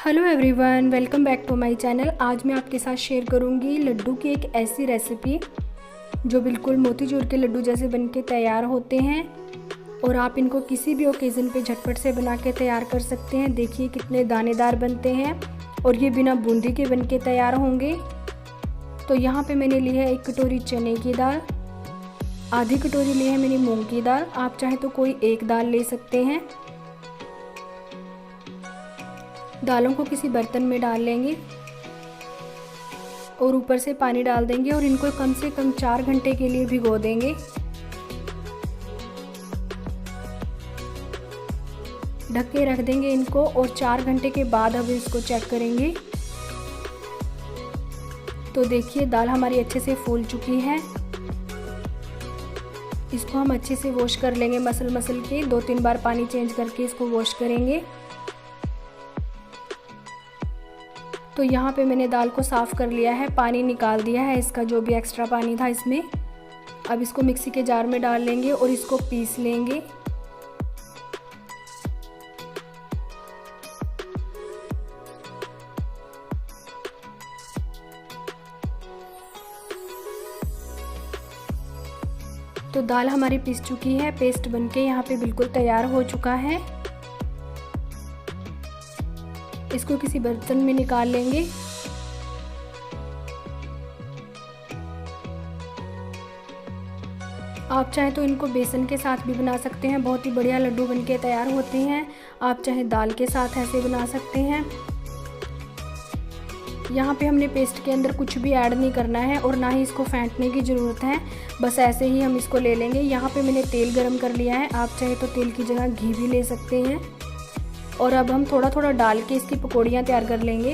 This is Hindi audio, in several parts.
Hello everyone, welcome back to my channel. आज मैं आपके साथ शेयर करूंगी लड्डू की एक ऐसी रेसिपी जो बिल्कुल मोतीचूर के लड्डू जैसे बनके तैयार होते हैं और आप इनको किसी भी ओकेज़न पे झटपट से बना के तैयार कर सकते हैं। देखिए कितने दानेदार बनते हैं और ये बिना बूंदी के बनके तैयार होंगे। तो यहाँ पे मैंने ली है 1 कटोरी चने की दाल, आधी कटोरी ली है मैंने मूंग की दाल। आप चाहे तो कोई एक दाल ले सकते हैं। दालों को किसी बर्तन में डाल लेंगे और ऊपर से पानी डाल देंगे और इनको कम से कम 4 घंटे के लिए भिगो देंगे। ढक के रख देंगे इनको और 4 घंटे के बाद अब इसको चेक करेंगे। तो देखिए दाल हमारी अच्छे से फूल चुकी है। इसको हम अच्छे से वॉश कर लेंगे, मसल के 2-3 बार पानी चेंज करके इसको वॉश करेंगे। तो यहाँ पे मैंने दाल को साफ़ कर लिया है, पानी निकाल दिया है इसका जो भी एक्स्ट्रा पानी था इसमें। अब इसको मिक्सी के जार में डाल लेंगे और इसको पीस लेंगे। तो दाल हमारी पीस चुकी है, पेस्ट बनके यहाँ पे बिल्कुल तैयार हो चुका है। इसको किसी बर्तन में निकाल लेंगे। आप चाहे तो इनको बेसन के साथ भी बना सकते हैं, बहुत ही बढ़िया लड्डू बनके तैयार होते हैं। आप चाहे दाल के साथ ऐसे बना सकते हैं। यहाँ पे हमने पेस्ट के अंदर कुछ भी ऐड नहीं करना है और ना ही इसको फेंटने की ज़रूरत है, बस ऐसे ही हम इसको ले लेंगे। यहाँ पे मैंने तेल गरम कर लिया है, आप चाहे तो तेल की जगह घी भी ले सकते हैं। और अब हम थोड़ा थोड़ा डाल के इसकी पकौड़ियाँ तैयार कर लेंगे।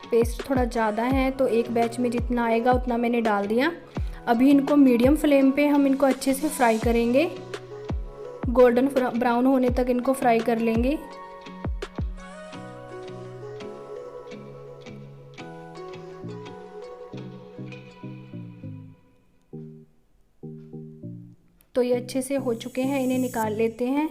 पेस्ट थोड़ा ज़्यादा है तो एक बैच में जितना आएगा उतना मैंने डाल दिया। अभी इनको मीडियम फ्लेम पे हम इनको अच्छे से फ्राई करेंगे, गोल्डन ब्राउन होने तक इनको फ्राई कर लेंगे। तो ये अच्छे से हो चुके हैं, इन्हें निकाल लेते हैं।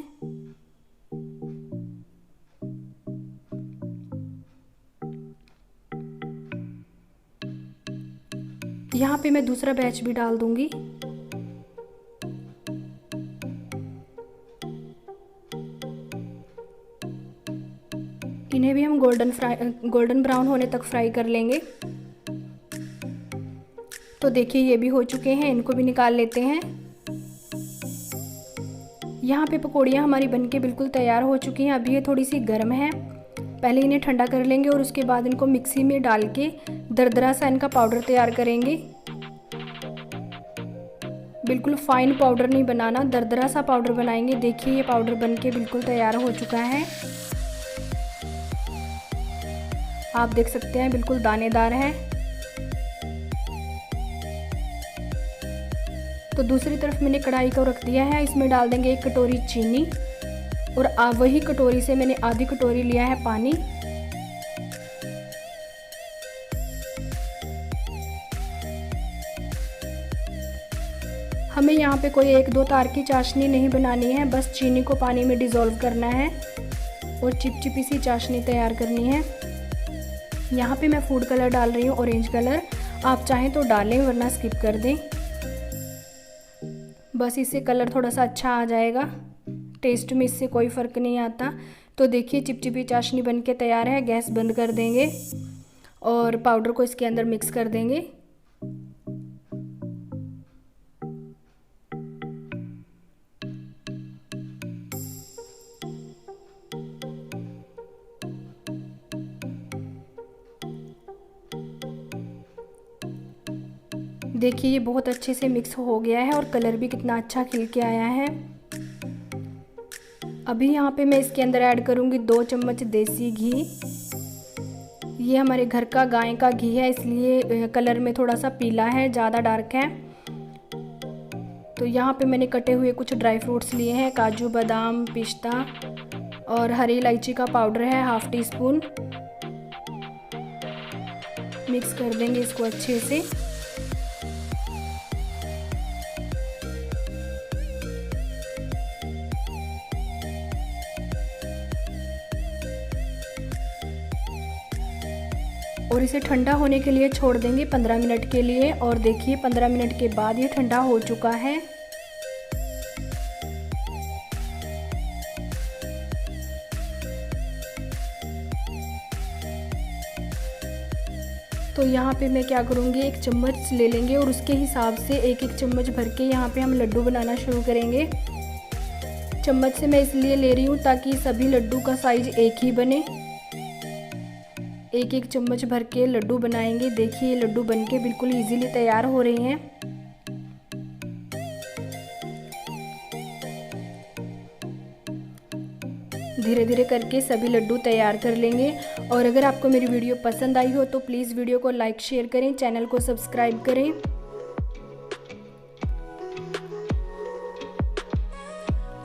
यहाँ पे मैं दूसरा बैच भी डाल दूंगी। इन्हें भी हम गोल्डन ब्राउन होने तक फ्राई कर लेंगे। तो देखिए ये भी हो चुके हैं, इनको भी निकाल लेते हैं। यहाँ पे पकौड़ियाँ हमारी बनके बिल्कुल तैयार हो चुकी हैं। अभी ये थोड़ी सी गर्म है, पहले इन्हें ठंडा कर लेंगे और उसके बाद इनको मिक्सी में डाल के दरदरा सा इनका पाउडर तैयार करेंगे। बिल्कुल फाइन पाउडर नहीं बनाना, दरदरा सा पाउडर बनाएंगे। देखिए ये पाउडर बनके बिल्कुल तैयार हो चुका है, आप देख सकते हैं बिल्कुल दानेदार है। तो दूसरी तरफ मैंने कढ़ाई को रख दिया है, इसमें डाल देंगे 1 कटोरी चीनी और वही कटोरी से मैंने आधी कटोरी लिया है पानी। हमें यहाँ पे कोई 1-2 तार की चाशनी नहीं बनानी है, बस चीनी को पानी में डिज़ोल्व करना है और चिपचिपी सी चाशनी तैयार करनी है। यहाँ पे मैं फूड कलर डाल रही हूँ, ऑरेंज कलर। आप चाहें तो डालें वरना स्किप कर दें, बस इससे कलर थोड़ा सा अच्छा आ जाएगा, टेस्ट में इससे कोई फ़र्क नहीं आता। तो देखिए चिपचिपी चाशनी बनके तैयार है। गैस बंद कर देंगे और पाउडर को इसके अंदर मिक्स कर देंगे। देखिए ये बहुत अच्छे से मिक्स हो गया है और कलर भी कितना अच्छा खिल के आया है। अभी यहाँ पे मैं इसके अंदर ऐड करूँगी 2 चम्मच देसी घी। ये हमारे घर का गाय का घी है, इसलिए कलर में थोड़ा सा पीला है, ज़्यादा डार्क है। तो यहाँ पे मैंने कटे हुए कुछ ड्राई फ्रूट्स लिए हैं, काजू बादाम पिस्ता और हरी इलायची का पाउडर है 1/2 टीस्पून। मिक्स कर देंगे इसको अच्छे से। और इसे ठंडा होने के लिए छोड़ देंगे 15 मिनट के लिए। और देखिए 15 मिनट के बाद ये ठंडा हो चुका है। तो यहाँ पे मैं क्या करूँगी, एक चम्मच ले लेंगे और उसके हिसाब से एक एक चम्मच भर के यहाँ पे हम लड्डू बनाना शुरू करेंगे। चम्मच से मैं इसलिए ले रही हूँ ताकि सभी लड्डू का साइज एक ही बने। एक एक चम्मच भर के लड्डू बनाएंगे। देखिए लड्डू बनके बिल्कुल इजीली तैयार हो रहे हैं। धीरे धीरे करके सभी लड्डू तैयार कर लेंगे। और अगर आपको मेरी वीडियो पसंद आई हो तो प्लीज़ वीडियो को लाइक शेयर करें, चैनल को सब्सक्राइब करें।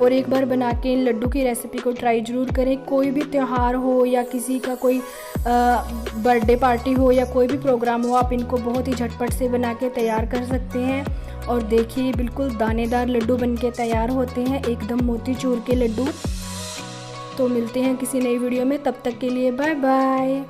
और एक बार बना के इन लड्डू की रेसिपी को ट्राई ज़रूर करें। कोई भी त्यौहार हो या किसी का कोई बर्थडे पार्टी हो या कोई भी प्रोग्राम हो, आप इनको बहुत ही झटपट से बना के तैयार कर सकते हैं। और देखिए बिल्कुल दानेदार लड्डू बनके तैयार होते हैं, एकदम मोतीचूर के लड्डू। तो मिलते हैं किसी नई वीडियो में, तब तक के लिए बाय बाय।